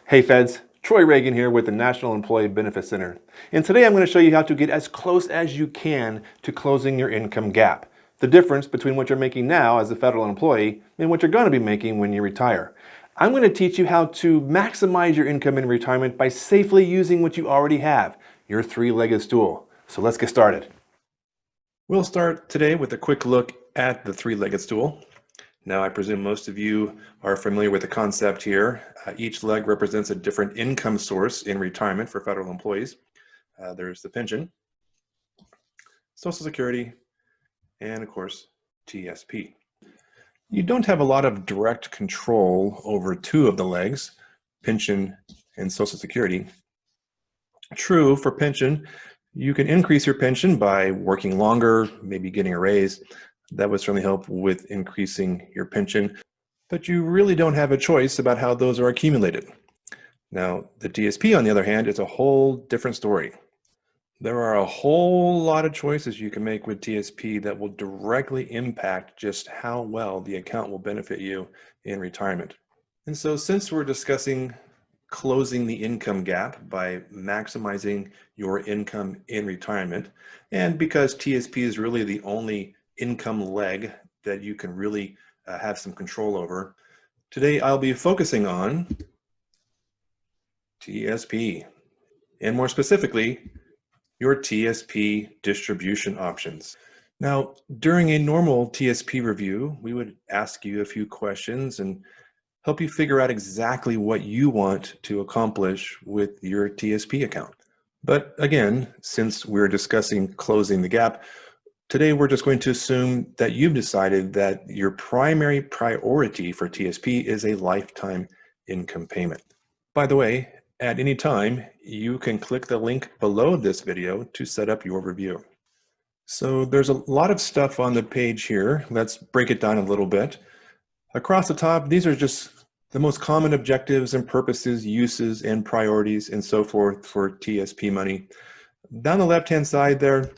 Hey Feds, Troy Reagan here with the National Employee Benefit Center. And today I'm going to show you how to get as close as you can to closing your income gap. The difference between what you're making now as a federal employee and what you're going to be making when you retire. I'm going to teach you how to maximize your income in retirement by safely using what you already have, your three-legged stool. So let's get started. We'll start today with a quick look at the three-legged stool. Now, I presume most of you are familiar with the concept here. Each leg represents a different income source in retirement for federal employees. There's the pension, Social Security, and of course, TSP. You don't have a lot of direct control over two of the legs, pension and Social Security. True, for pension, you can increase your pension by working longer, maybe getting a raise. That would certainly help with increasing your pension, but you really don't have a choice about how those are accumulated. Now, the TSP, on the other hand, is a whole different story. There are a whole lot of choices you can make with TSP that will directly impact just how well the account will benefit you in retirement. And so since we're discussing closing the income gap by maximizing your income in retirement, and because TSP is really the only income leg that you can really have some control over, today I'll be focusing on TSP, and more specifically, your TSP distribution options. Now, during a normal TSP review, we would ask you a few questions and help you figure out exactly what you want to accomplish with your TSP account. But again, since we're discussing closing the gap, today we're just going to assume that you've decided that your primary priority for TSP is a lifetime income payment. By the way, at any time, you can click the link below this video to set up your review. So there's a lot of stuff on the page here. Let's break it down a little bit. Across the top, these are just the most common objectives and purposes, uses and priorities and so forth for TSP money. Down the left-hand side there,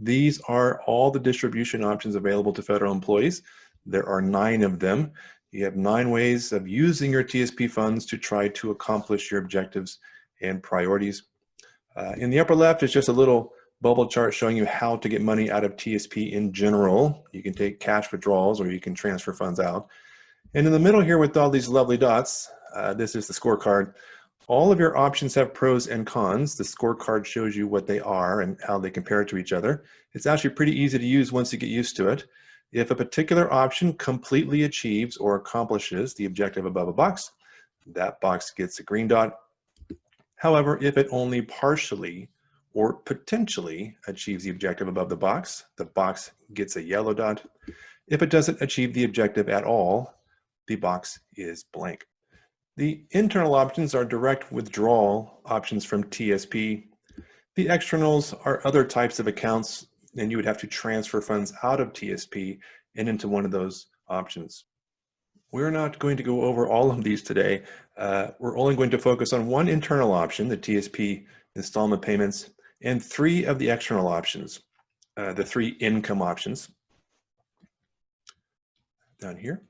these are all the distribution options available to federal employees. There are 9 of them. You have 9 ways of using your TSP funds to try to accomplish your objectives and priorities. In the upper left is just a little bubble chart showing you how to get money out of TSP in general. You can take cash withdrawals or you can transfer funds out. And in the middle here with all these lovely dots, this is the scorecard. All of your options have pros and cons. The scorecard shows you what they are and how they compare to each other. It's actually pretty easy to use once you get used to it. If a particular option completely achieves or accomplishes the objective above a box, that box gets a green dot. However, if it only partially or potentially achieves the objective above the box gets a yellow dot. If it doesn't achieve the objective at all, the box is blank. The internal options are direct withdrawal options from TSP. The externals are other types of accounts, and you would have to transfer funds out of TSP and into one of those options. We're not going to go over all of these today. We're only going to focus on one internal option, the TSP installment payments, and 3 of the external options, the 3 income options down here.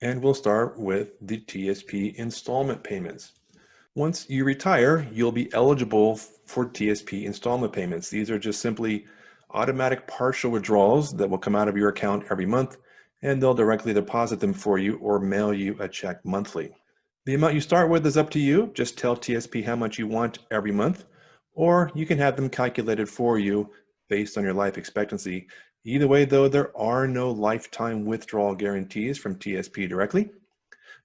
And we'll start with the TSP installment payments. Once you retire, you'll be eligible for TSP installment payments. These are just simply automatic partial withdrawals that will come out of your account every month, and they'll directly deposit them for you or mail you a check monthly. The amount you start with is up to you. Just tell TSP how much you want every month, or you can have them calculated for you based on your life expectancy. Either way, though, there are no lifetime withdrawal guarantees from TSP directly.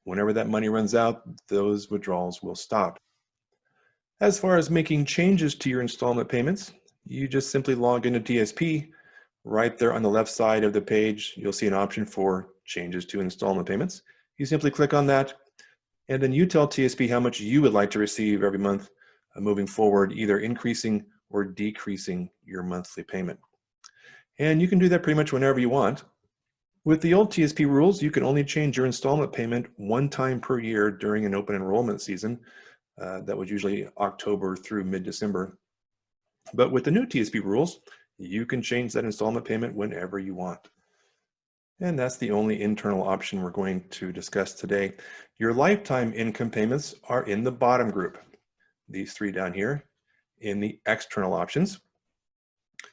Whenever that money runs out, those withdrawals will stop. As far as making changes to your installment payments, you just simply log into TSP. Right there on the left side of the page, you'll see an option for changes to installment payments. You simply click on that, and then you tell TSP how much you would like to receive every month moving forward, either increasing or decreasing your monthly payment. And you can do that pretty much whenever you want. With the old TSP rules, you can only change your installment payment 1 time per year during an open enrollment season. That was usually October through mid-December. But with the new TSP rules, you can change that installment payment whenever you want. And that's the only internal option we're going to discuss today. Your lifetime income payments are in the bottom group, these three down here, in the external options.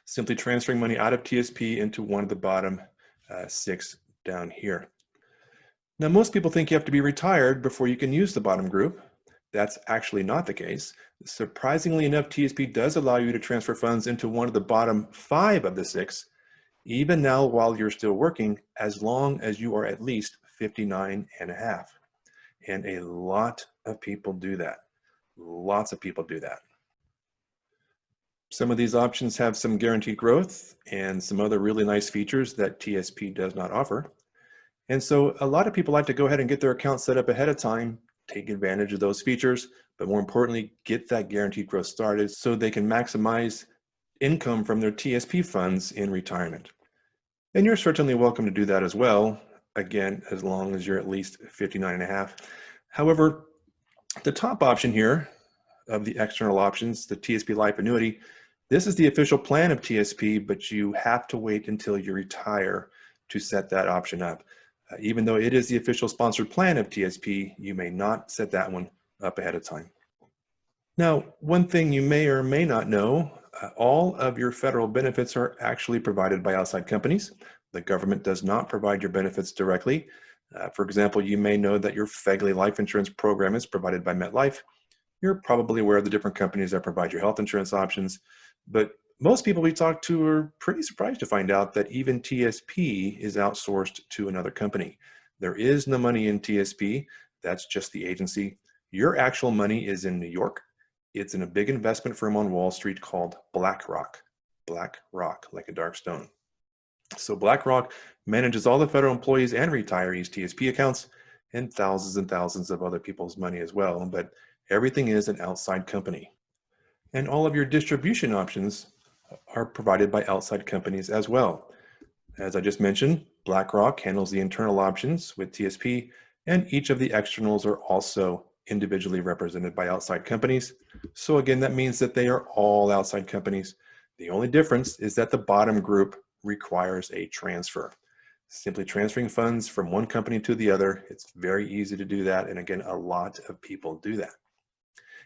Simply transferring money out of TSP into one of the bottom 6 down here. Now, most people think you have to be retired before you can use the bottom group. That's actually not the case. Surprisingly enough, TSP does allow you to transfer funds into one of the bottom 5 of the 6, even now while you're still working, as long as you are at least 59 and a half. And a lot of people do that. Lots of people do that. Some of these options have some guaranteed growth and some other really nice features that TSP does not offer. And so a lot of people like to go ahead and get their account set up ahead of time, take advantage of those features, but more importantly, get that guaranteed growth started so they can maximize income from their TSP funds in retirement. And you're certainly welcome to do that as well, again, as long as you're at least 59 and a half. However, the top option here of the external options, the TSP Life Annuity, this is the official plan of TSP, but you have to wait until you retire to set that option up. Even though it is the official sponsored plan of TSP, you may not set that one up ahead of time. Now, one thing you may or may not know, all of your federal benefits are actually provided by outside companies. The government does not provide your benefits directly. For example, you may know that your FEGLI life insurance program is provided by MetLife. You're probably aware of the different companies that provide your health insurance options, but most people we talk to are pretty surprised to find out that even TSP is outsourced to another company. There is no money in TSP. That's just the agency. Your actual money is in New York. It's in a big investment firm on Wall Street called BlackRock. BlackRock, like a dark stone. So BlackRock manages all the federal employees and retirees' TSP accounts and thousands of other people's money as well. But everything is an outside company. And all of your distribution options are provided by outside companies as well. As I just mentioned, BlackRock handles the internal options with TSP, and each of the externals are also individually represented by outside companies. So again, that means that they are all outside companies. The only difference is that the bottom group requires a transfer. Simply transferring funds from one company to the other, it's very easy to do that. And again, a lot of people do that.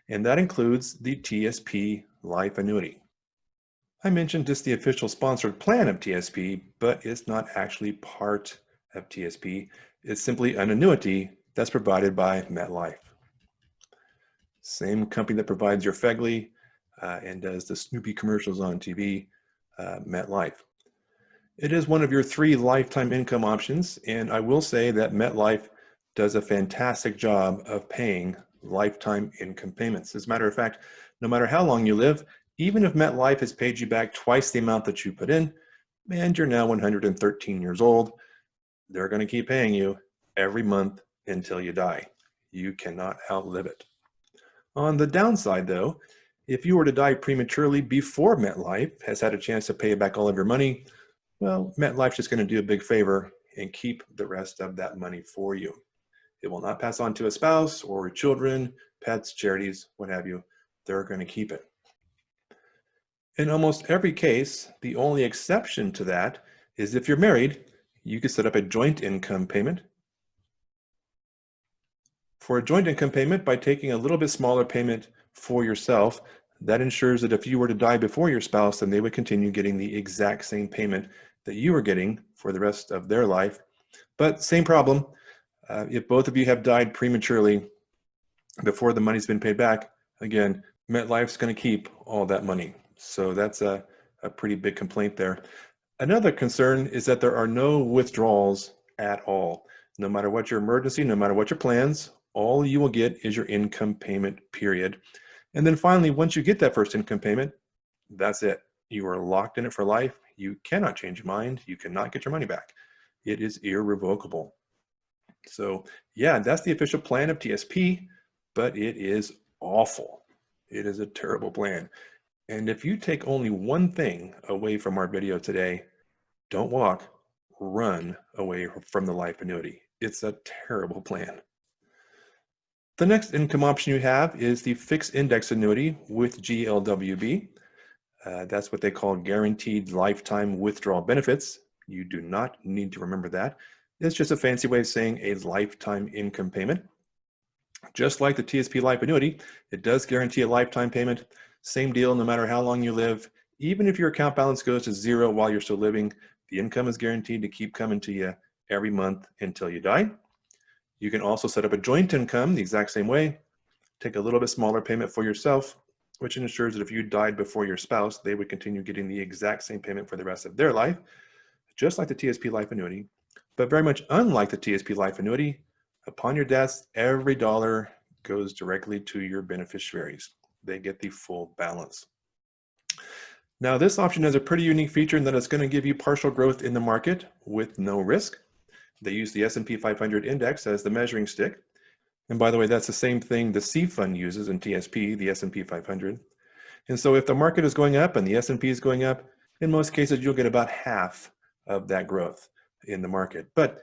And that includes the TSP Life Annuity. I mentioned just the official sponsored plan of TSP, but it's not actually part of TSP. It's simply an annuity that's provided by MetLife. Same company that provides your FEGLI and does the Snoopy commercials on TV, MetLife. It is one of your 3 lifetime income options, and I will say that MetLife does a fantastic job of paying lifetime income payments. As a matter of fact, no matter how long you live, even if MetLife has paid you back twice the amount that you put in, and you're now 113 years old, they're going to keep paying you every month until you die. You cannot outlive it. On the downside, though, if you were to die prematurely before MetLife has had a chance to pay you back all of your money, well, MetLife's just going to do a big favor and keep the rest of that money for you. It will not pass on to a spouse or children, pets, charities, what have you. They're going to keep it. In almost every case, the only exception to that is if you're married, you can set up a joint income payment. For a joint income payment, by taking a little bit smaller payment for yourself, that ensures that if you were to die before your spouse, then they would continue getting the exact same payment that you were getting for the rest of their life. But same problem, if both of you have died prematurely before the money's been paid back, again, MetLife's going to keep all that money. So that's a pretty big complaint there. Another concern is that there are no withdrawals at all. No matter what your emergency, no matter what your plans, all you will get is your income payment, period. And then finally, once you get that first income payment, that's it. You are locked in it for life. You cannot change your mind. You cannot get your money back. It is irrevocable. So yeah, that's the official plan of TSP, but it is awful. It is a terrible plan. And if you take only one thing away from our video today, don't walk, run away from the life annuity. It's a terrible plan. The next income option you have is the fixed index annuity with GLWB. That's what they call guaranteed lifetime withdrawal benefits. You do not need to remember that. It's just a fancy way of saying a lifetime income payment. Just like the TSP life annuity, it does guarantee a lifetime payment. Same deal, no matter how long you live. Even if your account balance goes to zero while you're still living, the income is guaranteed to keep coming to you every month until you die. You can also set up a joint income the exact same way. Take a little bit smaller payment for yourself, which ensures that if you died before your spouse, they would continue getting the exact same payment for the rest of their life, just like the TSP life annuity. But very much unlike the TSP life annuity, upon your death, every dollar goes directly to your beneficiaries. They get the full balance. Now, this option has a pretty unique feature in that it's going to give you partial growth in the market with no risk. They use the S&P 500 index as the measuring stick. And by the way, that's the same thing the C fund uses in TSP, the S&P 500. And so if the market is going up and the S&P is going up, in most cases, you'll get about half of that growth in the market. But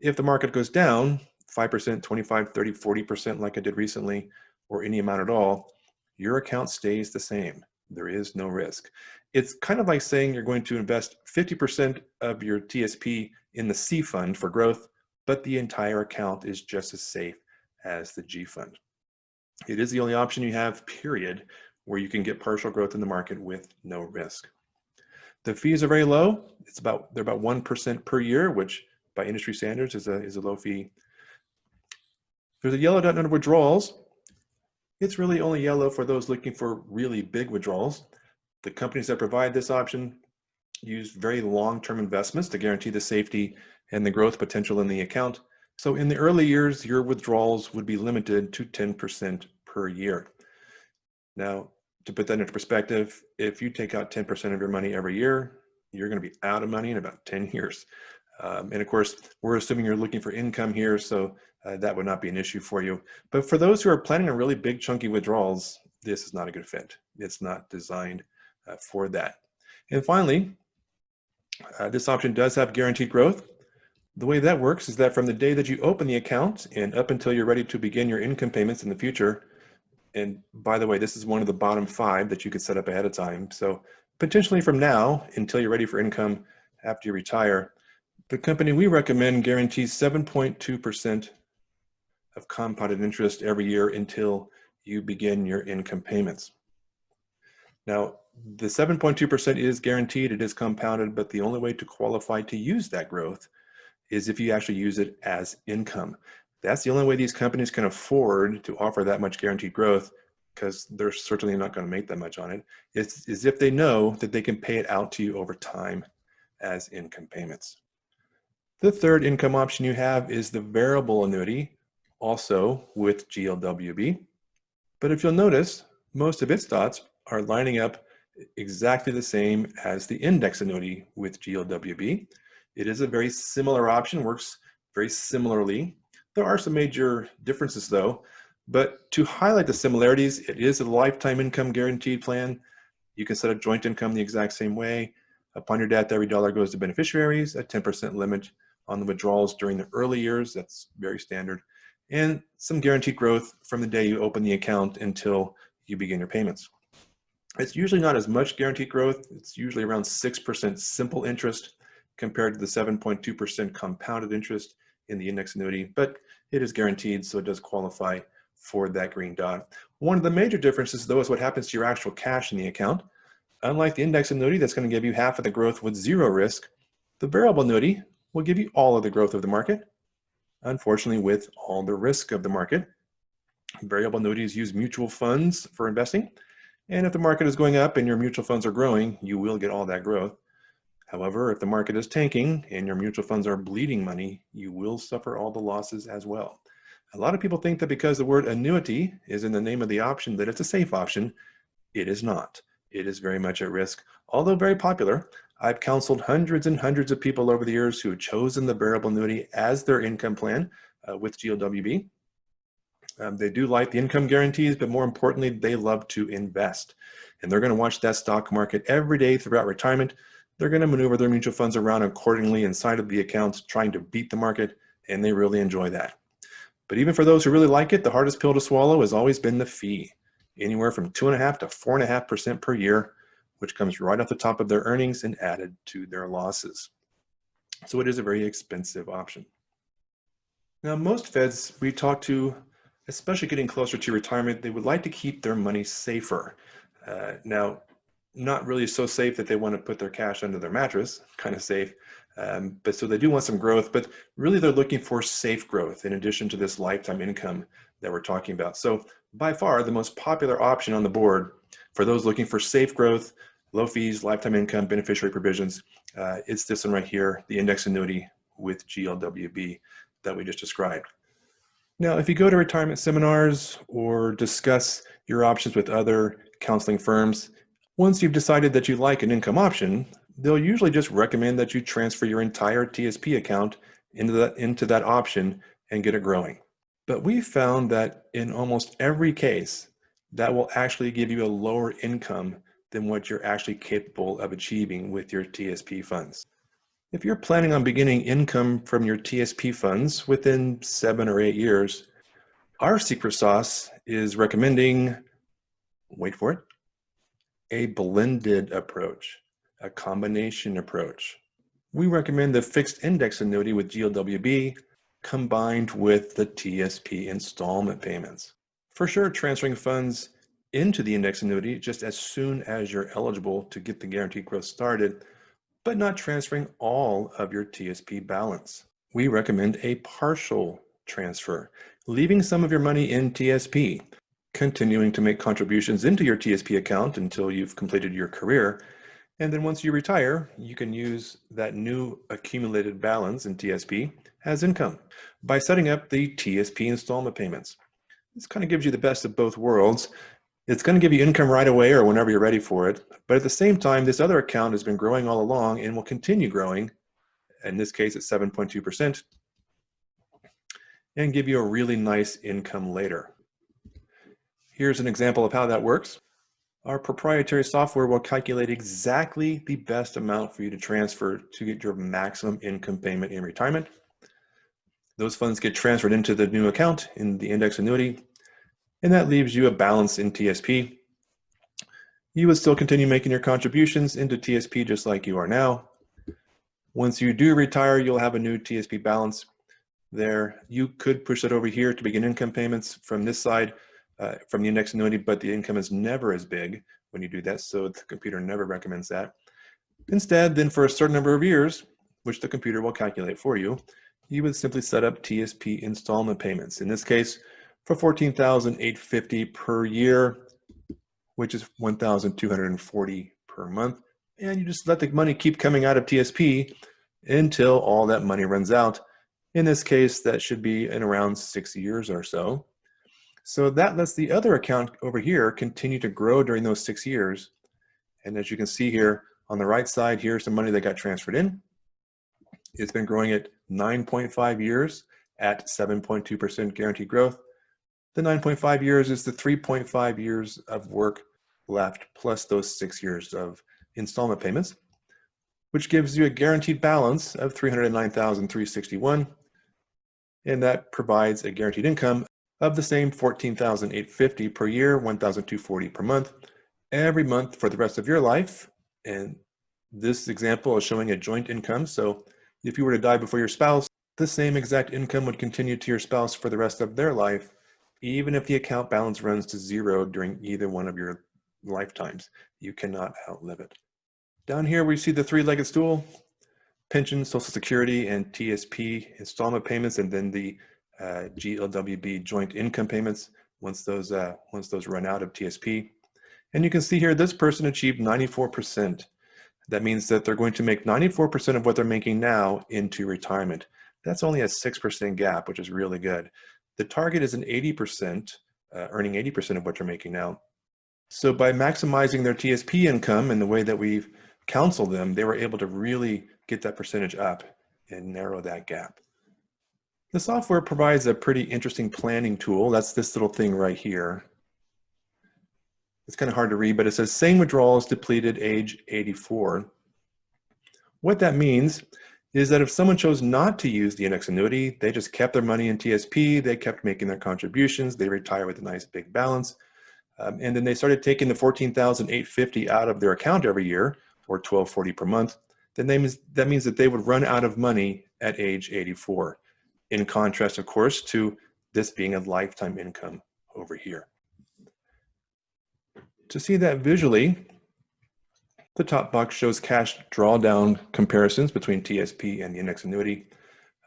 if the market goes down 5%, 25, 30, 40% like I did recently, or any amount at all, your account stays the same. There is no risk. It's kind of like saying you're going to invest 50% of your TSP in the C fund for growth, but the entire account is just as safe as the G fund. It is the only option you have, period, where you can get partial growth in the market with no risk. The fees are very low. They're about 1% per year, which by industry standards is a low fee. There's a yellow dot under withdrawals. It's really only yellow for those looking for really big withdrawals. The companies that provide this option use very long-term investments to guarantee the safety and the growth potential in the account. So in the early years, your withdrawals would be limited to 10% per year. Now, to put that into perspective, if you take out 10% of your money every year, you're going to be out of money in about 10 years. And of course, we're assuming you're looking for income here, so that would not be an issue for you. But for those who are planning on really big chunky withdrawals, this is not a good fit. It's not designed for that. And finally, this option does have guaranteed growth. The way that works is that from the day that you open the account and up until you're ready to begin your income payments in the future, and by the way, this is one of the bottom 5 that you could set up ahead of time. So potentially from now until you're ready for income after you retire, the company we recommend guarantees 7.2% of compounded interest every year until you begin your income payments. Now, the 7.2% is guaranteed, it is compounded, but the only way to qualify to use that growth is if you actually use it as income. That's the only way these companies can afford to offer that much guaranteed growth, because they're certainly not going to make that much on it, is if they know that they can pay it out to you over time as income payments. The third income option you have is the variable annuity, also with GLWB. But if you'll notice, most of its dots are lining up exactly the same as the index annuity with GLWB. It is a very similar option, works very similarly. There are some major differences though, but to highlight the similarities, it is a lifetime income guaranteed plan. You can set up joint income the exact same way. Upon your death, every dollar goes to beneficiaries, a 10% limit on the withdrawals during the early years. That's very standard. And some guaranteed growth from the day you open the account until you begin your payments. It's usually not as much guaranteed growth. It's usually around 6% simple interest compared to the 7.2% compounded interest in the index annuity, but it is guaranteed, so it does qualify for that green dot. One of the major differences though is what happens to your actual cash in the account. Unlike the index annuity that's going to give you half of the growth with zero risk, the variable annuity will give you all of the growth of the market, unfortunately with all the risk of the market. Variable annuities use mutual funds for investing, and if the market is going up and your mutual funds are growing, you will get all that growth. However, if the market is tanking and your mutual funds are bleeding money, you will suffer all the losses as well. A lot of people think that because the word annuity is in the name of the option that it's a safe option. It is not. It is very much at risk. Although very popular, I've counseled hundreds and hundreds of people over the years who have chosen the variable annuity as their income plan with GLWB. They do like the income guarantees, but more importantly, they love to invest. And they're going to watch that stock market every day throughout retirement. They're going to maneuver their mutual funds around accordingly inside of the accounts, trying to beat the market, and they really enjoy that. But even for those who really like it, the hardest pill to swallow has always been the fee, anywhere from 2.5% to 4.5% per year, which comes right off the top of their earnings and added to their losses. So it is a very expensive option. Now, most Feds we talk to, especially getting closer to retirement, they would like to keep their money safer. Now, not really so safe that they want to put their cash under their mattress, kind of safe, but so they do want some growth, but really they're looking for safe growth in addition to this lifetime income that we're talking about. So by far, the most popular option on the board for those looking for safe growth, low fees, lifetime income, beneficiary provisions, it's this one right here, the index annuity with GLWB that we just described. Now, if you go to retirement seminars or discuss your options with other counseling firms, once you've decided that you like an income option, they'll usually just recommend that you transfer your entire TSP account into that option and get it growing. But we found that in almost every case, that will actually give you a lower income than what you're actually capable of achieving with your TSP funds. If you're planning on beginning income from your TSP funds within 7 or 8 years, our secret sauce is recommending, wait for it, a blended approach, a combination approach. We recommend the fixed index annuity with GLWB combined with the TSP installment payments. For sure, transferring funds into the index annuity just as soon as you're eligible to get the guaranteed growth started, but not transferring all of your TSP balance. We recommend a partial transfer, leaving some of your money in TSP, continuing to make contributions into your TSP account until you've completed your career. And then once you retire, you can use that new accumulated balance in TSP as income by setting up the TSP installment payments. This kind of gives you the best of both worlds. It's going to give you income right away or whenever you're ready for it. But at the same time, this other account has been growing all along and will continue growing, in this case at 7.2%, and give you a really nice income later. Here's an example of how that works. Our proprietary software will calculate exactly the best amount for you to transfer to get your maximum income payment in retirement. Those funds get transferred into the new account in the index annuity, and that leaves you a balance in TSP. You would still continue making your contributions into TSP just like you are now. Once you do retire, you'll have a new TSP balance there. You could push that over here to begin income payments from this side, from the index annuity, but the income is never as big when you do that, so the computer never recommends that. Instead, then for a certain number of years, which the computer will calculate for you, you would simply set up TSP installment payments. In this case, for $14,850 per year, which is $1,240 per month. And you just let the money keep coming out of TSP until all that money runs out. In this case, that should be in around 6 years or so. So that lets the other account over here continue to grow during those 6 years. And as you can see here on the right side, here's the money that got transferred in. It's been growing at 9.5 years at 7.2% guaranteed growth. The 9.5 years is the 3.5 years of work left plus those 6 years of installment payments, which gives you a guaranteed balance of $309,361, and that provides a guaranteed income of the same $14,850 per year, $1,240 per month, every month for the rest of your life. And this example is showing a joint income. So if you were to die before your spouse, the same exact income would continue to your spouse for the rest of their life, even if the account balance runs to zero during either one of your lifetimes. You cannot outlive it. Down here, we see the three-legged stool: pension, Social Security, and TSP installment payments, and then the GLWB joint income payments once those run out of TSP. And you can see here, this person achieved 94%. That means that they're going to make 94% of what they're making now into retirement. That's only a 6% gap, which is really good. The target is an 80%, earning 80% of what you're making now. So by maximizing their TSP income in the way that we've counseled them, they were able to really get that percentage up and narrow that gap. The software provides a pretty interesting planning tool. That's this little thing right here. It's kind of hard to read, but it says same withdrawals depleted age 84. What that means is that if someone chose not to use the index annuity, they just kept their money in TSP, they kept making their contributions, they retire with a nice big balance, and then they started taking the $14,850 out of their account every year, or $1,240 per month, then that means that they would run out of money at age 84. In contrast, of course, to this being a lifetime income over here. To see that visually, the top box shows cash drawdown comparisons between TSP and the index annuity.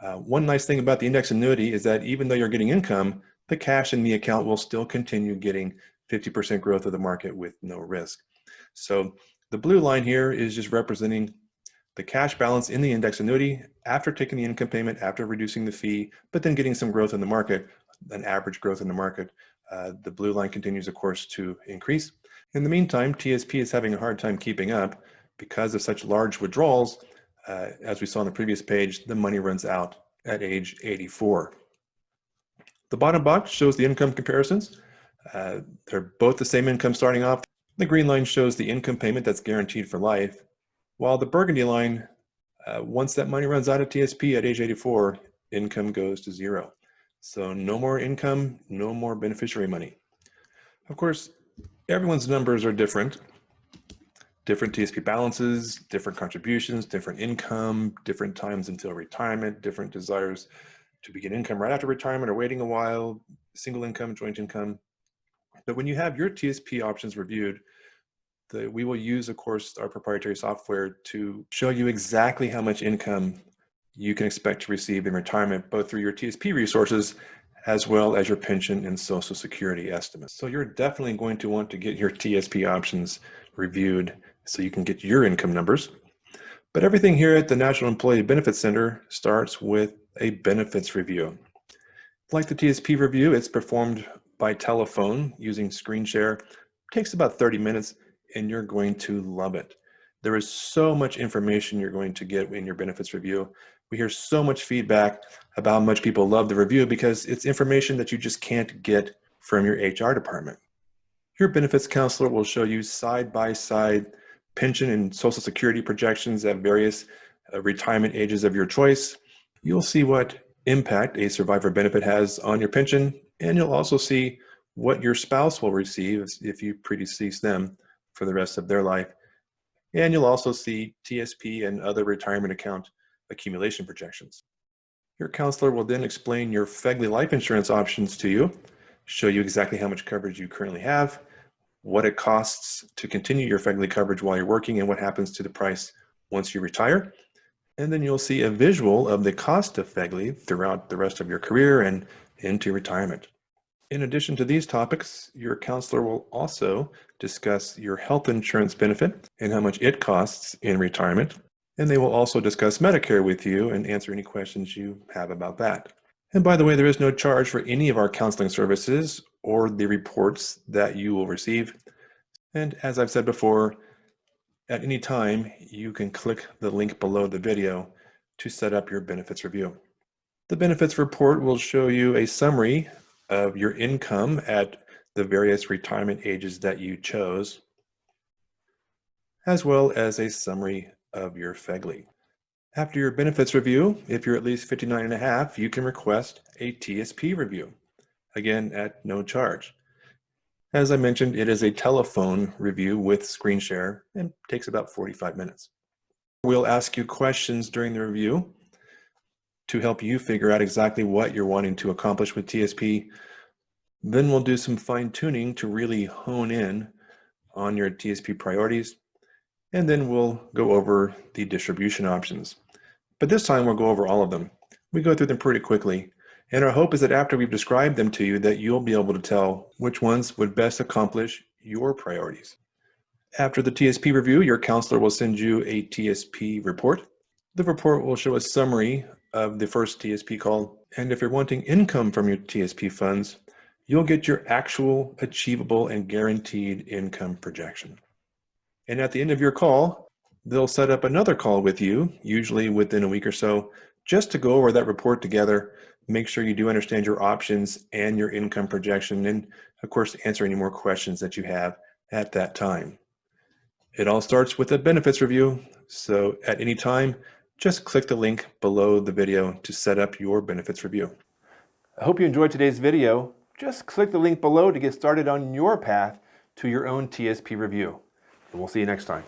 One nice thing about the index annuity is that even though you're getting income, the cash in the account will still continue getting 50% growth of the market with no risk. So the blue line here is just representing the cash balance in the index annuity after taking the income payment, after reducing the fee, but then getting some growth in the market, an average growth in the market. The blue line continues, of course, to increase. In the meantime, TSP is having a hard time keeping up because of such large withdrawals. As we saw on the previous page, the money runs out at age 84. The bottom box shows the income comparisons. They're both the same income starting off. The green line shows the income payment that's guaranteed for life, while the burgundy line, once that money runs out of TSP at age 84, income goes to zero. So no more income, no more beneficiary money. Of course, everyone's numbers are different. Different TSP balances, different contributions, different income, different times until retirement, different desires to begin income right after retirement or waiting a while, single income, joint income. But when you have your TSP options reviewed, we will use, of course, our proprietary software to show you exactly how much income you can expect to receive in retirement, both through your TSP resources as well as your pension and Social Security estimates. So you're definitely going to want to get your TSP options reviewed so you can get your income numbers. But everything here at the National Employee Benefits Center starts with a benefits review. Like the TSP review, it's performed by telephone using screen share. It takes about 30 minutes and you're going to love it. There is so much information you're going to get in your benefits review. We hear so much feedback about how much people love the review because it's information that you just can't get from your HR department. Your benefits counselor will show you side-by-side pension and Social Security projections at various retirement ages of your choice. You'll see what impact a survivor benefit has on your pension, and you'll also see what your spouse will receive if you predecease them for the rest of their life. And you'll also see TSP and other retirement account accumulation projections. Your counselor will then explain your FEGLI life insurance options to you, show you exactly how much coverage you currently have, what it costs to continue your FEGLI coverage while you're working, and what happens to the price once you retire. And then you'll see a visual of the cost of FEGLI throughout the rest of your career and into retirement. In addition to these topics, your counselor will also discuss your health insurance benefit and how much it costs in retirement. And they will also discuss Medicare with you and answer any questions you have about that. And by the way, there is no charge for any of our counseling services or the reports that you will receive. And as I've said before, at any time, you can click the link below the video to set up your benefits review. The benefits report will show you a summary of your income at the various retirement ages that you chose, as well as a summary of your FEGLI. After your benefits review, if you're at least 59 and a half, you can request a TSP review, again at no charge. As I mentioned, it is a telephone review with screen share and takes about 45 minutes. We'll ask you questions during the review to help you figure out exactly what you're wanting to accomplish with TSP. Then we'll do some fine tuning to really hone in on your TSP priorities. And then we'll go over the distribution options. But this time we'll go over all of them. We go through them pretty quickly. And our hope is that after we've described them to you, that you'll be able to tell which ones would best accomplish your priorities. After the TSP review, your counselor will send you a TSP report. The report will show a summary of the first TSP call. And if you're wanting income from your TSP funds, you'll get your actual achievable and guaranteed income projection. And at the end of your call, they'll set up another call with you, usually within a week or so, just to go over that report together, make sure you do understand your options and your income projection, and of course, answer any more questions that you have at that time. It all starts with a benefits review, so at any time, just click the link below the video to set up your benefits review. I hope you enjoyed today's video. Just click the link below to get started on your path to your own TSP review. And we'll see you next time.